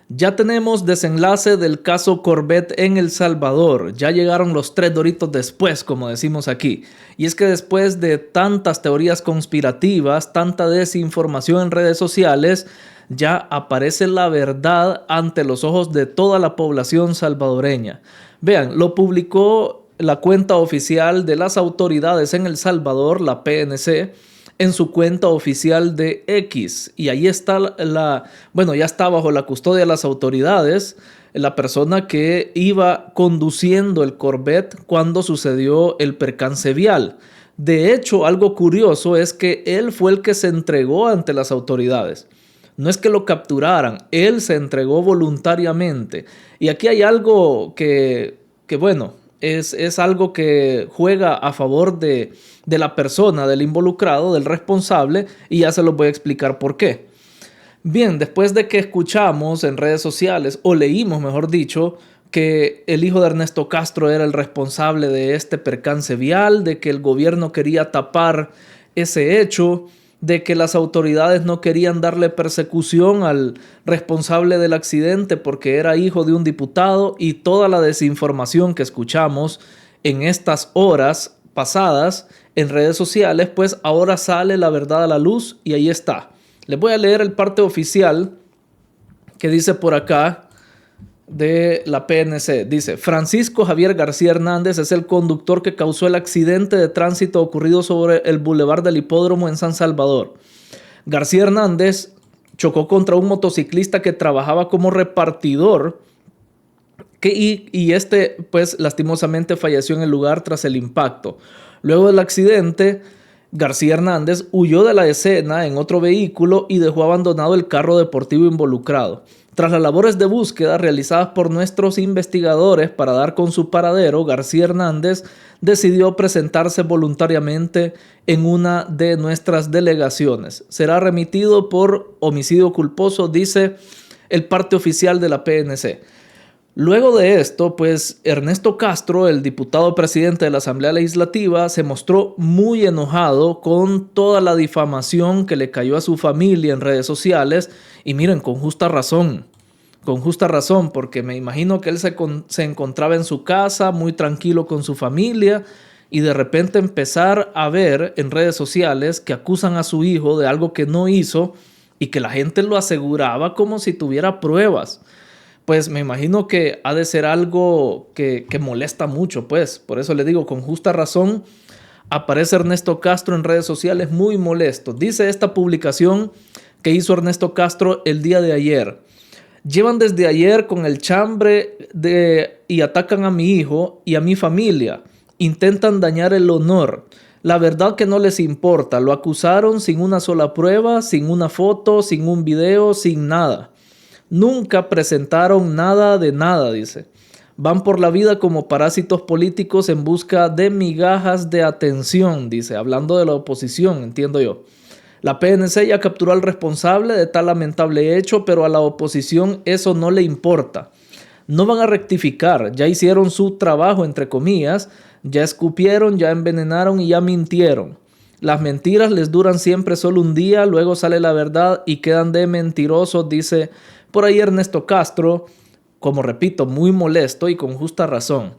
Ya tenemos desenlace del caso Corbett en El Salvador. Ya llegaron los tres doritos después, como decimos aquí. Y es que después de tantas teorías conspirativas, tanta desinformación en redes sociales, ya aparece la verdad ante los ojos de toda la población salvadoreña. Vean, lo publicó la cuenta oficial de las autoridades en El Salvador, la PNC, en su cuenta oficial de X. Y ahí está bueno, ya está bajo la custodia de las autoridades la persona que iba conduciendo el Corvette cuando sucedió el percance vial. De hecho, algo curioso es que él fue el que se entregó ante las autoridades. No es que lo capturaran, él se entregó voluntariamente. Y aquí hay algo que bueno, es algo que juega a favor de la persona, del involucrado, del responsable, y ya se los voy a explicar por qué. Bien, después de que escuchamos en redes sociales, o leímos, mejor dicho, que el hijo de Ernesto Castro era el responsable de este percance vial, de que el gobierno quería tapar ese hecho, de que las autoridades no querían darle persecución al responsable del accidente porque era hijo de un diputado, y toda la desinformación que escuchamos en estas horas pasadas en redes sociales, pues ahora sale la verdad a la luz y ahí está. Les voy a leer el parte oficial que dice por acá de la PNC. Dice: Francisco Javier García Hernández es el conductor que causó el accidente de tránsito ocurrido sobre el Boulevard del Hipódromo en San Salvador. García Hernández chocó contra un motociclista que trabajaba como repartidor y este pues lastimosamente falleció en el lugar tras el impacto. Luego del accidente, García Hernández huyó de la escena en otro vehículo y dejó abandonado el carro deportivo involucrado. Tras las labores de búsqueda realizadas por nuestros investigadores para dar con su paradero, García Hernández decidió presentarse voluntariamente en una de nuestras delegaciones. Será remitido por homicidio culposo, dice el parte oficial de la PNC. Luego de esto, pues Ernesto Castro, el diputado presidente de la Asamblea Legislativa, se mostró muy enojado con toda la difamación que le cayó a su familia en redes sociales. Y miren, con justa razón, porque me imagino que él se encontraba en su casa muy tranquilo con su familia, y de repente empezar a ver en redes sociales que acusan a su hijo de algo que no hizo y que la gente lo aseguraba como si tuviera pruebas. Pues me imagino que ha de ser algo que molesta mucho, pues. Por eso le digo, con justa razón, aparece Ernesto Castro en redes sociales muy molesto. Dice esta publicación que hizo Ernesto Castro el día de ayer: llevan desde ayer con el chambre y atacan a mi hijo y a mi familia. Intentan dañar el honor. La verdad que no les importa. Lo acusaron sin una sola prueba, sin una foto, sin un video, sin nada. Nunca presentaron nada de nada, dice. Van por la vida como parásitos políticos en busca de migajas de atención, dice, hablando de la oposición, entiendo yo. La PNC ya capturó al responsable de tal lamentable hecho, pero a la oposición eso no le importa. No van a rectificar, ya hicieron su trabajo, entre comillas, ya escupieron, ya envenenaron y ya mintieron. Las mentiras les duran siempre solo un día, luego sale la verdad y quedan de mentirosos, dice por ahí Ernesto Castro, como repito, muy molesto y con justa razón.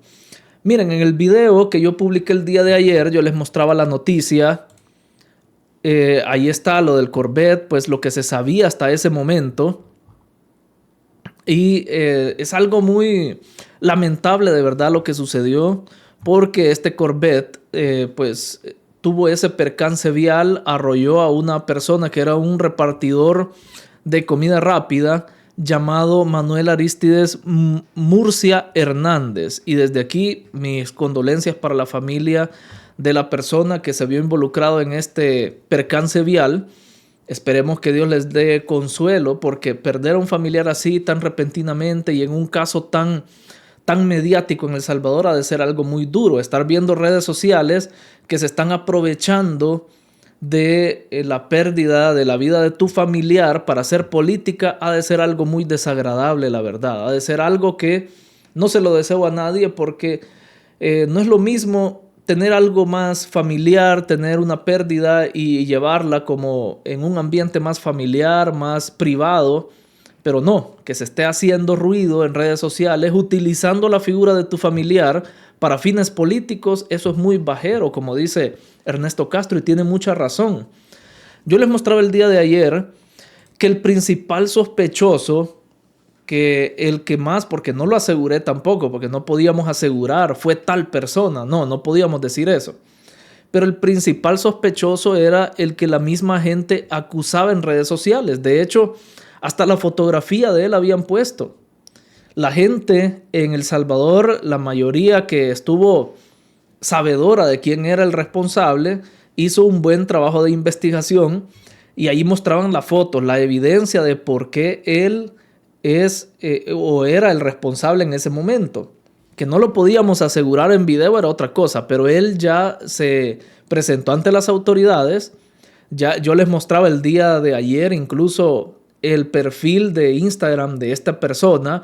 Miren, en el video que yo publiqué el día de ayer, yo les mostraba la noticia. Ahí está lo del Corvette, pues lo que se sabía hasta ese momento. Y es algo muy lamentable de verdad lo que sucedió, porque este Corvette pues tuvo ese percance vial, arrolló a una persona que era un repartidor de comida rápida llamado Manuel Aristides Murcia Hernández. Y desde aquí mis condolencias para la familia de la persona que se vio involucrado en este percance vial. Esperemos que Dios les dé consuelo, porque perder a un familiar así tan repentinamente y en un caso tan mediático en El Salvador ha de ser algo muy duro. Estar viendo redes sociales que se están aprovechando de la pérdida de la vida de tu familiar para hacer política ha de ser algo muy desagradable, la verdad. Ha de ser algo que no se lo deseo a nadie, porque no es lo mismo tener algo más familiar, tener una pérdida y llevarla como en un ambiente más familiar, más privado, Pero no, que se esté haciendo ruido en redes sociales utilizando la figura de tu familiar para fines políticos, eso es muy bajero, como dice Ernesto Castro, y tiene mucha razón. Yo les mostraba el día de ayer que el principal sospechoso, que el que más, porque no lo aseguré tampoco, porque no podíamos asegurar, fue tal persona, no podíamos decir eso. Pero el principal sospechoso era el que la misma gente acusaba en redes sociales. De hecho, hasta la fotografía de él habían puesto. La gente en El Salvador, la mayoría que estuvo sabedora de quién era el responsable, hizo un buen trabajo de investigación y ahí mostraban las fotos, la evidencia de por qué él es o era el responsable en ese momento. Que no lo podíamos asegurar en video era otra cosa, pero él ya se presentó ante las autoridades. Ya yo les mostraba el día de ayer incluso el perfil de Instagram de esta persona,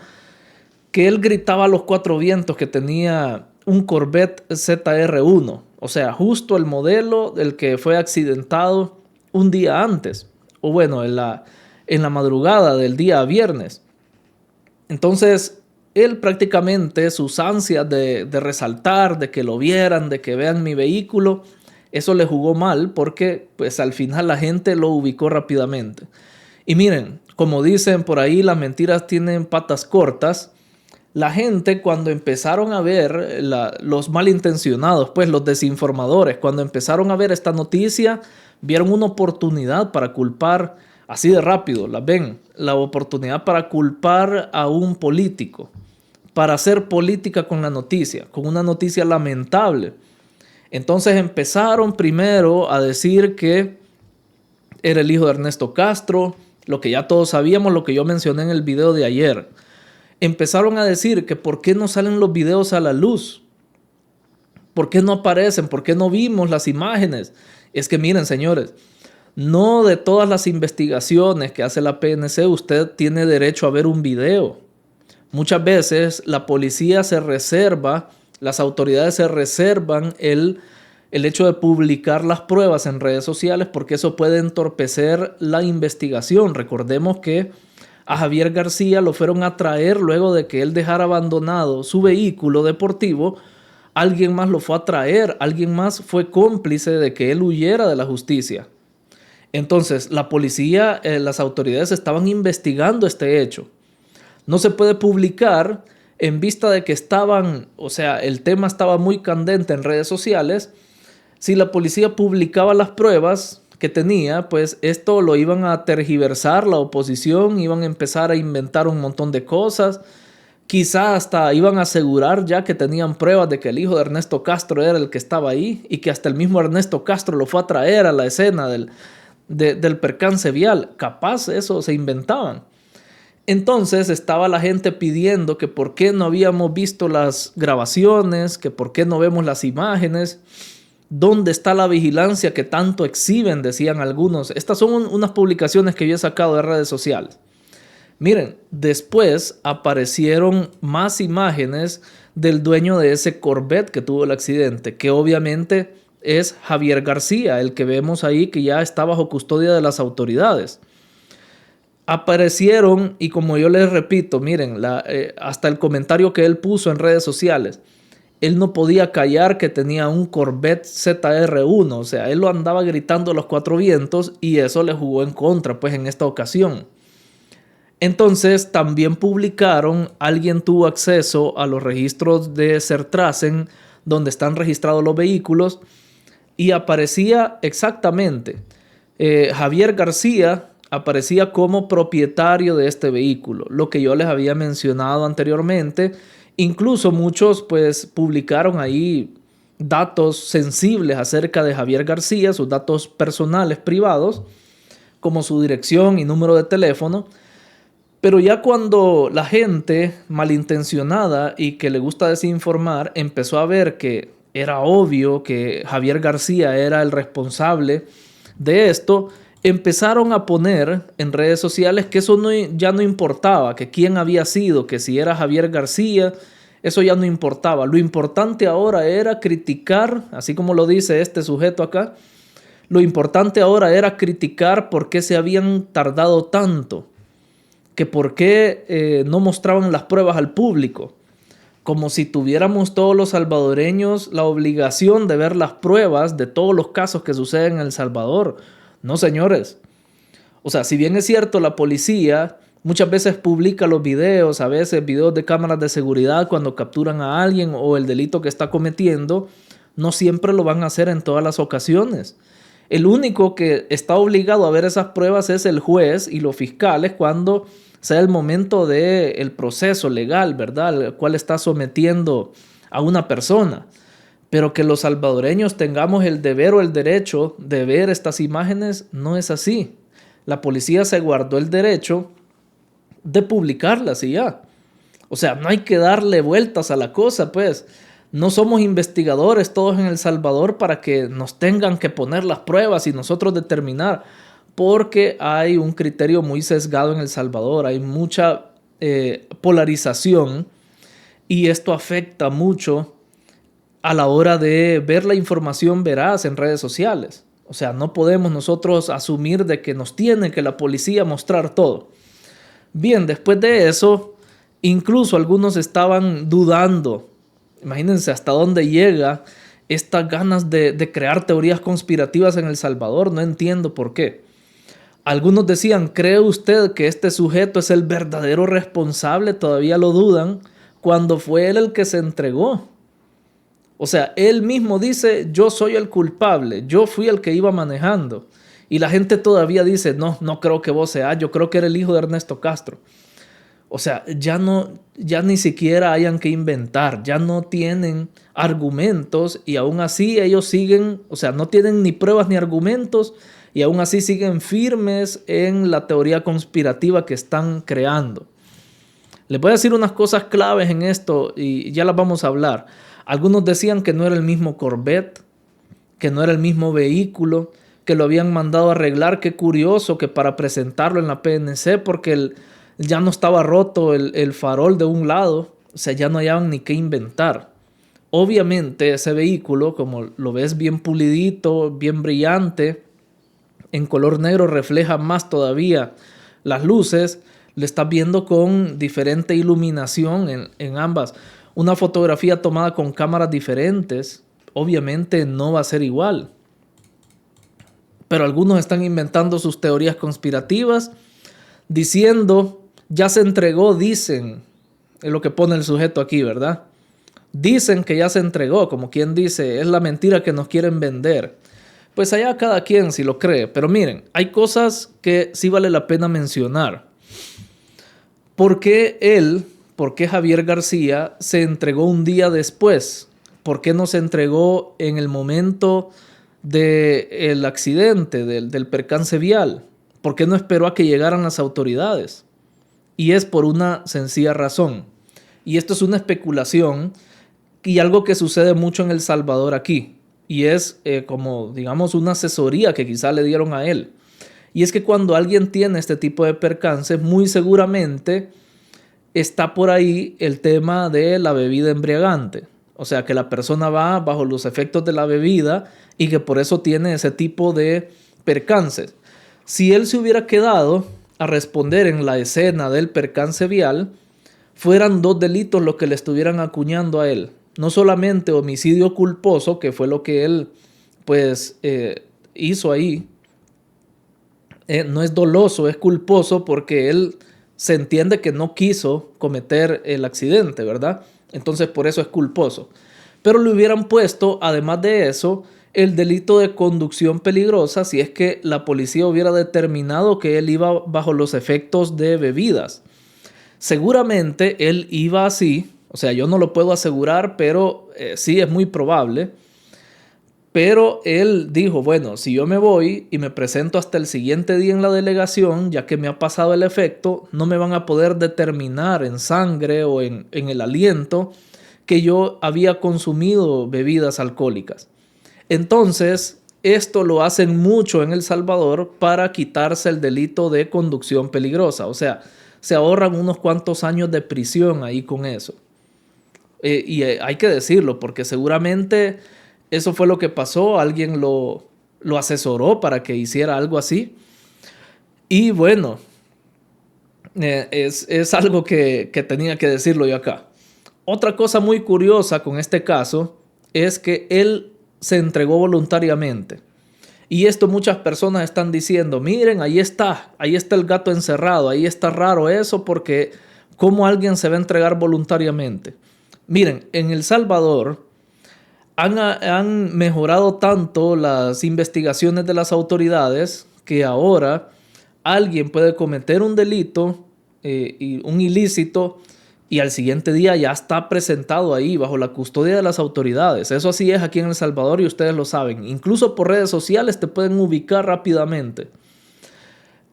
que él gritaba a los cuatro vientos que tenía un Corvette ZR1, o sea, justo el modelo del que fue accidentado un día antes, o bueno, en la madrugada del día viernes. Entonces, él prácticamente, sus ansias de resaltar, de que lo vieran, de que vean mi vehículo, eso le jugó mal porque pues al final la gente lo ubicó rápidamente. Y miren, como dicen por ahí, las mentiras tienen patas cortas. La gente, cuando empezaron a ver, los malintencionados, pues los desinformadores, cuando empezaron a ver esta noticia, vieron una oportunidad para culpar, así de rápido, la ven, la oportunidad para culpar a un político, para hacer política con la noticia, con una noticia lamentable. Entonces empezaron primero a decir que era el hijo de Ernesto Castro, lo que ya todos sabíamos, lo que yo mencioné en el video de ayer. Empezaron a decir que por qué no salen los videos a la luz, por qué no aparecen, por qué no vimos las imágenes. Es que miren, señores, no de todas las investigaciones que hace la PNC usted tiene derecho a ver un video. Muchas veces la policía se reserva, las autoridades se reservan el hecho de publicar las pruebas en redes sociales porque eso puede entorpecer la investigación. Recordemos que a Javier García lo fueron a traer luego de que él dejara abandonado su vehículo deportivo. Alguien más lo fue a traer, alguien más fue cómplice de que él huyera de la justicia. Entonces, la policía, las autoridades estaban investigando este hecho. No se puede publicar en vista de que el tema estaba muy candente en redes sociales. Si la policía publicaba las pruebas que tenía, pues esto lo iban a tergiversar la oposición, iban a empezar a inventar un montón de cosas, quizá hasta iban a asegurar ya que tenían pruebas de que el hijo de Ernesto Castro era el que estaba ahí y que hasta el mismo Ernesto Castro lo fue a traer a la escena del percance vial. Capaz eso se inventaban. Entonces estaba la gente pidiendo que por qué no habíamos visto las grabaciones, que por qué no vemos las imágenes. ¿Dónde está la vigilancia que tanto exhiben? Decían algunos. Estas son unas publicaciones que yo he sacado de redes sociales. Miren, después aparecieron más imágenes del dueño de ese Corvette que tuvo el accidente, que obviamente es Javier García, el que vemos ahí que ya está bajo custodia de las autoridades. Aparecieron, y como yo les repito, miren, hasta el comentario que él puso en redes sociales, él no podía callar que tenía un Corvette ZR1, o sea, él lo andaba gritando a los cuatro vientos y eso le jugó en contra, pues en esta ocasión. Entonces también publicaron, alguien tuvo acceso a los registros de Sertrasen, donde están registrados los vehículos, y aparecía exactamente, Javier García aparecía como propietario de este vehículo, lo que yo les había mencionado anteriormente. Incluso muchos pues publicaron ahí datos sensibles acerca de Javier García, sus datos personales privados, como su dirección y número de teléfono. Pero ya cuando la gente malintencionada y que le gusta desinformar empezó a ver que era obvio que Javier García era el responsable de esto, empezaron a poner en redes sociales que eso ya no importaba, que quién había sido, que si era Javier García, eso ya no importaba. Lo importante ahora era criticar, así como lo dice este sujeto acá, lo importante ahora era criticar por qué se habían tardado tanto. que por qué no mostraban las pruebas al público, como si tuviéramos todos los salvadoreños la obligación de ver las pruebas de todos los casos que suceden en El Salvador. No, señores. O sea, si bien es cierto, la policía muchas veces publica los videos, a veces videos de cámaras de seguridad cuando capturan a alguien o el delito que está cometiendo, no siempre lo van a hacer en todas las ocasiones. El único que está obligado a ver esas pruebas es el juez y los fiscales cuando sea el momento del proceso legal, ¿verdad?, al cual está sometiendo a una persona. Pero que los salvadoreños tengamos el deber o el derecho de ver estas imágenes, no es así. La policía se guardó el derecho de publicarlas y ya. O sea, no hay que darle vueltas a la cosa, pues. No somos investigadores todos en El Salvador para que nos tengan que poner las pruebas y nosotros determinar, porque hay un criterio muy sesgado en El Salvador, hay mucha polarización y esto afecta mucho a la hora de ver la información veraz en redes sociales. O sea, no podemos nosotros asumir de que nos tiene que la policía mostrar todo. Bien, después de eso, incluso algunos estaban dudando. Imagínense hasta dónde llega estas ganas de crear teorías conspirativas en El Salvador. No entiendo por qué. Algunos decían, ¿cree usted que este sujeto es el verdadero responsable? Todavía lo dudan, cuando fue él el que se entregó. O sea, él mismo dice, yo soy el culpable, yo fui el que iba manejando. Y la gente todavía dice, no creo que vos seas, yo creo que era el hijo de Ernesto Castro. O sea, ya ni siquiera hayan que inventar, ya no tienen argumentos y aún así ellos siguen, o sea, no tienen ni pruebas ni argumentos y aún así siguen firmes en la teoría conspirativa que están creando. Les voy a decir unas cosas claves en esto y ya las vamos a hablar. Algunos decían que no era el mismo Corvette, que no era el mismo vehículo, que lo habían mandado a arreglar. Qué curioso que para presentarlo en la PNC, porque ya no estaba roto el farol de un lado, o sea, ya no hallaban ni qué inventar. Obviamente ese vehículo, como lo ves bien pulidito, bien brillante, en color negro, refleja más todavía las luces, le estás viendo con diferente iluminación en ambas. Una fotografía tomada con cámaras diferentes, obviamente no va a ser igual. Pero algunos están inventando sus teorías conspirativas, diciendo, ya se entregó, dicen, es lo que pone el sujeto aquí, ¿verdad? Dicen que ya se entregó, como quien dice, es la mentira que nos quieren vender. Pues allá cada quien si lo cree, pero miren, hay cosas que sí vale la pena mencionar. ¿Por qué Javier García se entregó un día después? ¿Por qué no se entregó en el momento del accidente, del percance vial? ¿Por qué no esperó a que llegaran las autoridades? Y es por una sencilla razón. Y esto es una especulación y algo que sucede mucho en El Salvador aquí. Y es como, digamos, una asesoría que quizá le dieron a él. Y es que cuando alguien tiene este tipo de percances, muy seguramente está por ahí el tema de la bebida embriagante. O sea, que la persona va bajo los efectos de la bebida y que por eso tiene ese tipo de percances. Si él se hubiera quedado a responder en la escena del percance vial, fueran 2 delitos los que le estuvieran acuñando a él. No solamente homicidio culposo, que fue lo que él pues hizo ahí. No es doloso, es culposo porque él se entiende que no quiso cometer el accidente, ¿verdad? Entonces por eso es culposo. Pero le hubieran puesto, además de eso, el delito de conducción peligrosa si es que la policía hubiera determinado que él iba bajo los efectos de bebidas. Seguramente él iba así, o sea, yo no lo puedo asegurar, pero sí es muy probable. Pero él dijo, bueno, si yo me voy y me presento hasta el siguiente día en la delegación, ya que me ha pasado el efecto, no me van a poder determinar en sangre o en el aliento que yo había consumido bebidas alcohólicas. Entonces, esto lo hacen mucho en El Salvador para quitarse el delito de conducción peligrosa. O sea, se ahorran unos cuantos años de prisión ahí con eso. Hay que decirlo, porque seguramente eso fue lo que pasó. Alguien lo asesoró para que hiciera algo así. Y bueno, Es algo que tenía que decirlo yo acá. Otra cosa muy curiosa con este caso es que él se entregó voluntariamente. Y esto muchas personas están diciendo, miren, ahí está el gato encerrado, ahí está raro eso porque ¿cómo alguien se va a entregar voluntariamente? Miren, en El Salvador han mejorado tanto las investigaciones de las autoridades que ahora alguien puede cometer un delito, y un ilícito, y al siguiente día ya está presentado ahí bajo la custodia de las autoridades. Eso así es aquí en El Salvador y ustedes lo saben. Incluso por redes sociales te pueden ubicar rápidamente.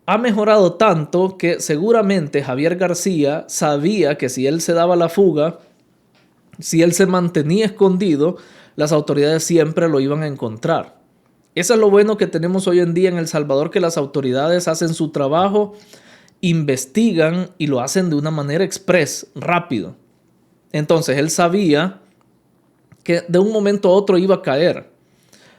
Ha mejorado tanto que seguramente Javier García sabía que si él se daba la fuga, si él se mantenía escondido, las autoridades siempre lo iban a encontrar. Eso es lo bueno que tenemos hoy en día en El Salvador, que las autoridades hacen su trabajo, investigan y lo hacen de una manera express, rápido. Entonces él sabía que de un momento a otro iba a caer.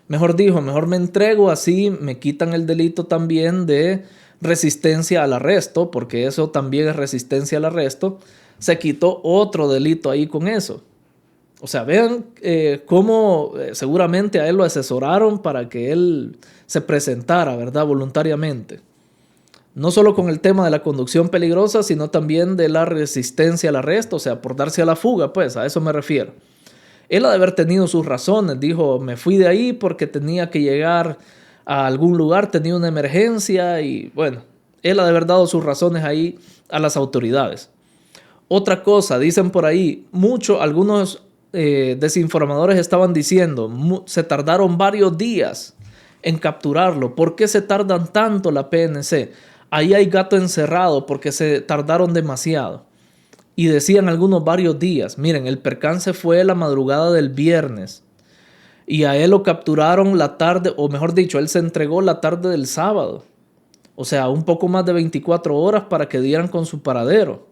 Mejor dijo, mejor me entrego, así me quitan el delito también de resistencia al arresto, porque eso también es resistencia al arresto. Se quitó otro delito ahí con eso. O sea, vean cómo seguramente a él lo asesoraron para que él se presentara, ¿verdad? Voluntariamente. No solo con el tema de la conducción peligrosa, sino también de la resistencia al arresto, o sea, por darse a la fuga, pues a eso me refiero. Él ha de haber tenido sus razones, dijo, me fui de ahí porque tenía que llegar a algún lugar, tenía una emergencia y bueno, él ha de haber dado sus razones ahí a las autoridades. Otra cosa, dicen por ahí, algunos desinformadores estaban diciendo, se tardaron varios días en capturarlo. ¿Por qué se tardan tanto la PNC? Ahí hay gato encerrado porque se tardaron demasiado. Y decían algunos varios días. Miren, el percance fue la madrugada del viernes. Y a él lo capturaron la tarde, o mejor dicho, él se entregó la tarde del sábado. O sea, un poco más de 24 horas para que dieran con su paradero.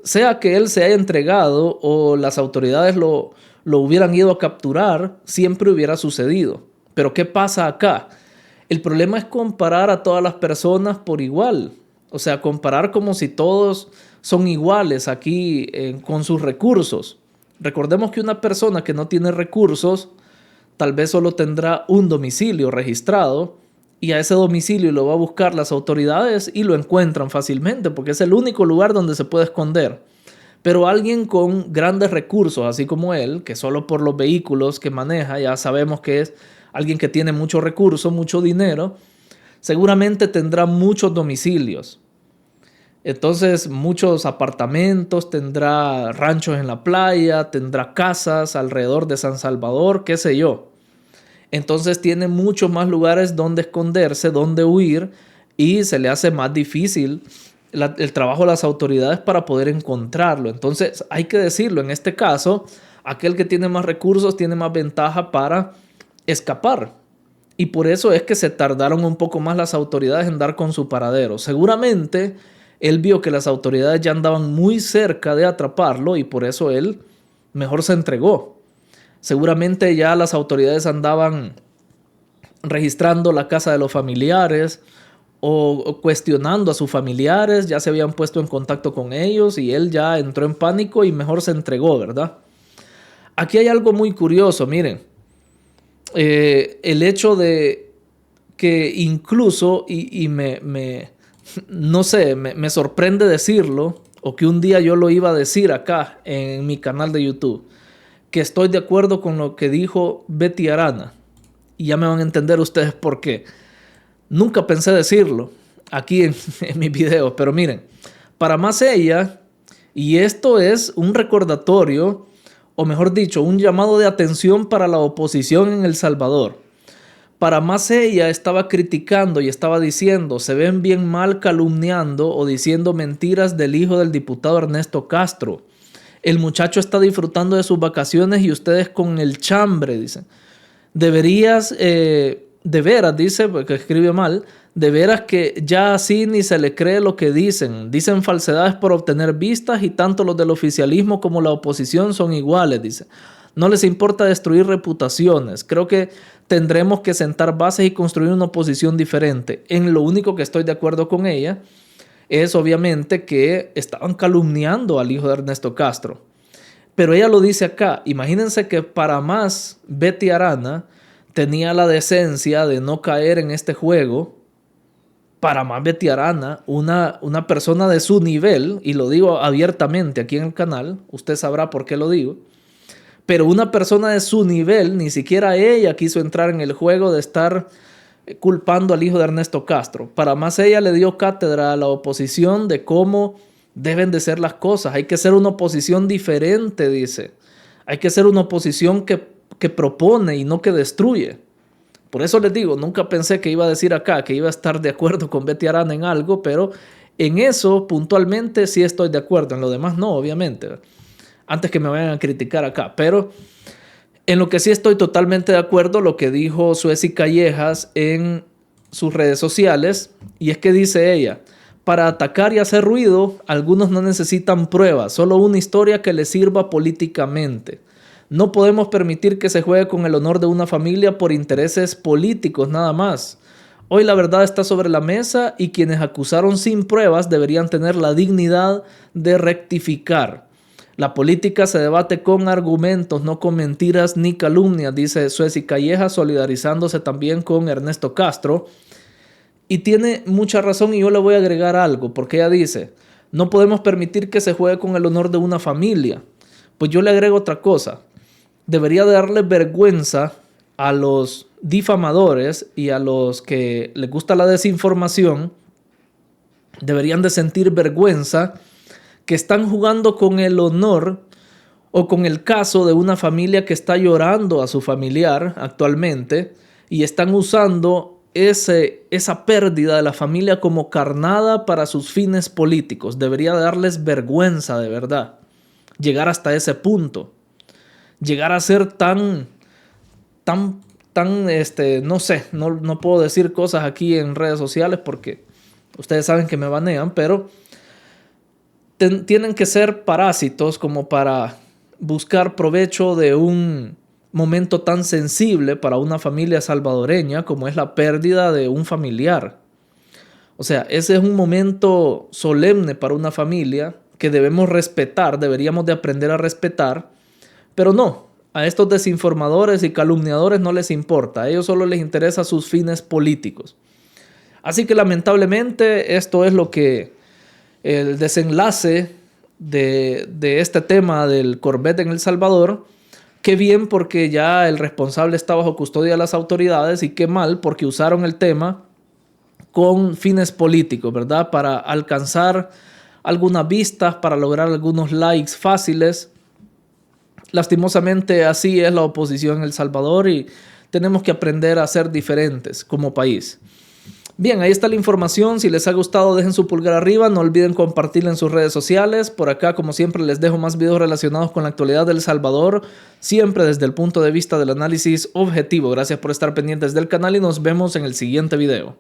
Sea que él se haya entregado o las autoridades lo hubieran ido a capturar, siempre hubiera sucedido. Pero ¿qué pasa acá? El problema es comparar a todas las personas por igual. O sea, comparar como si todos son iguales aquí con sus recursos. Recordemos que una persona que no tiene recursos tal vez solo tendrá un domicilio registrado y a ese domicilio lo va a buscar las autoridades y lo encuentran fácilmente porque es el único lugar donde se puede esconder. Pero alguien con grandes recursos, así como él, que solo por los vehículos que maneja, ya sabemos que es alguien que tiene muchos recursos, mucho dinero, seguramente tendrá muchos domicilios. Entonces, muchos apartamentos, tendrá ranchos en la playa, tendrá casas alrededor de San Salvador, qué sé yo. Entonces tiene muchos más lugares donde esconderse, donde huir y se le hace más difícil el trabajo de las autoridades para poder encontrarlo. Entonces hay que decirlo, en este caso, aquel que tiene más recursos tiene más ventaja para escapar. Y por eso es que se tardaron un poco más las autoridades en dar con su paradero. Seguramente él vio que las autoridades ya andaban muy cerca de atraparlo y por eso él mejor se entregó. Seguramente ya las autoridades andaban registrando la casa de los familiares o cuestionando a sus familiares, ya se habían puesto en contacto con ellos y él ya entró en pánico y mejor se entregó, ¿verdad? Aquí hay algo muy curioso, miren. El hecho de que incluso, no sé, me sorprende decirlo, o que un día yo lo iba a decir acá en mi canal de YouTube, que estoy de acuerdo con lo que dijo Betty Arana. Y ya me van a entender ustedes por qué. Nunca pensé decirlo aquí en mis videos, pero miren, para más ella, y esto es un recordatorio, o mejor dicho, un llamado de atención para la oposición en El Salvador. Para más ella estaba criticando y estaba diciendo, se ven bien mal calumniando o diciendo mentiras del hijo del diputado Ernesto Castro. El muchacho está disfrutando de sus vacaciones y ustedes con el chambre, dicen. Deberías, de veras, dice, porque escribe mal, de veras que ya así ni se le cree lo que dicen. Dicen falsedades por obtener vistas y tanto los del oficialismo como la oposición son iguales, dice. No les importa destruir reputaciones. Creo que tendremos que sentar bases y construir una oposición diferente. En lo único que estoy de acuerdo con ella es obviamente que estaban calumniando al hijo de Ernesto Castro. Pero ella lo dice acá. Imagínense que para más Betty Arana tenía la decencia de no caer en este juego. Para más Betty Arana, una persona de su nivel, y lo digo abiertamente aquí en el canal, usted sabrá por qué lo digo, pero una persona de su nivel, ni siquiera ella quiso entrar en el juego de estar culpando al hijo de Ernesto Castro. Para más ella le dio cátedra a la oposición de cómo deben de ser las cosas. Hay que ser una oposición diferente, dice. Hay que ser una oposición que propone y no que destruye. Por eso les digo, nunca pensé que iba a decir acá que iba a estar de acuerdo con Betty Arana en algo, pero en eso puntualmente sí estoy de acuerdo. En lo demás no, obviamente. Antes que me vayan a criticar acá. Pero en lo que sí estoy totalmente de acuerdo, lo que dijo Suezi Callejas en sus redes sociales, y es que dice ella: para atacar y hacer ruido, algunos no necesitan pruebas, solo una historia que les sirva políticamente. No podemos permitir que se juegue con el honor de una familia por intereses políticos nada más. Hoy la verdad está sobre la mesa y quienes acusaron sin pruebas deberían tener la dignidad de rectificar. La política se debate con argumentos, no con mentiras ni calumnias, dice Suezi Callejas, solidarizándose también con Ernesto Castro. Y tiene mucha razón, y yo le voy a agregar algo, porque ella dice, no podemos permitir que se juegue con el honor de una familia. Pues yo le agrego otra cosa. Debería darle vergüenza a los difamadores y a los que les gusta la desinformación. Deberían de sentir vergüenza que están jugando con el honor o con el caso de una familia que está llorando a su familiar actualmente y están usando esa pérdida de la familia como carnada para sus fines políticos. Debería darles vergüenza de verdad llegar hasta ese punto. Llegar a ser tan, no sé, no puedo decir cosas aquí en redes sociales porque ustedes saben que me banean, pero tienen que ser parásitos como para buscar provecho de un momento tan sensible para una familia salvadoreña como es la pérdida de un familiar. O sea, ese es un momento solemne para una familia que debemos respetar, deberíamos de aprender a respetar, pero no, a estos desinformadores y calumniadores no les importa, a ellos solo les interesa sus fines políticos. Así que lamentablemente esto es lo que el desenlace de este tema del Corvette en El Salvador. Qué bien porque ya el responsable está bajo custodia de las autoridades y qué mal porque usaron el tema con fines políticos, ¿verdad? Para alcanzar algunas vistas, para lograr algunos likes fáciles. Lastimosamente así es la oposición en El Salvador y tenemos que aprender a ser diferentes como país. Bien, ahí está la información. Si les ha gustado, dejen su pulgar arriba. No olviden compartirla en sus redes sociales. Por acá, como siempre, les dejo más videos relacionados con la actualidad de El Salvador, siempre desde el punto de vista del análisis objetivo. Gracias por estar pendientes del canal y nos vemos en el siguiente video.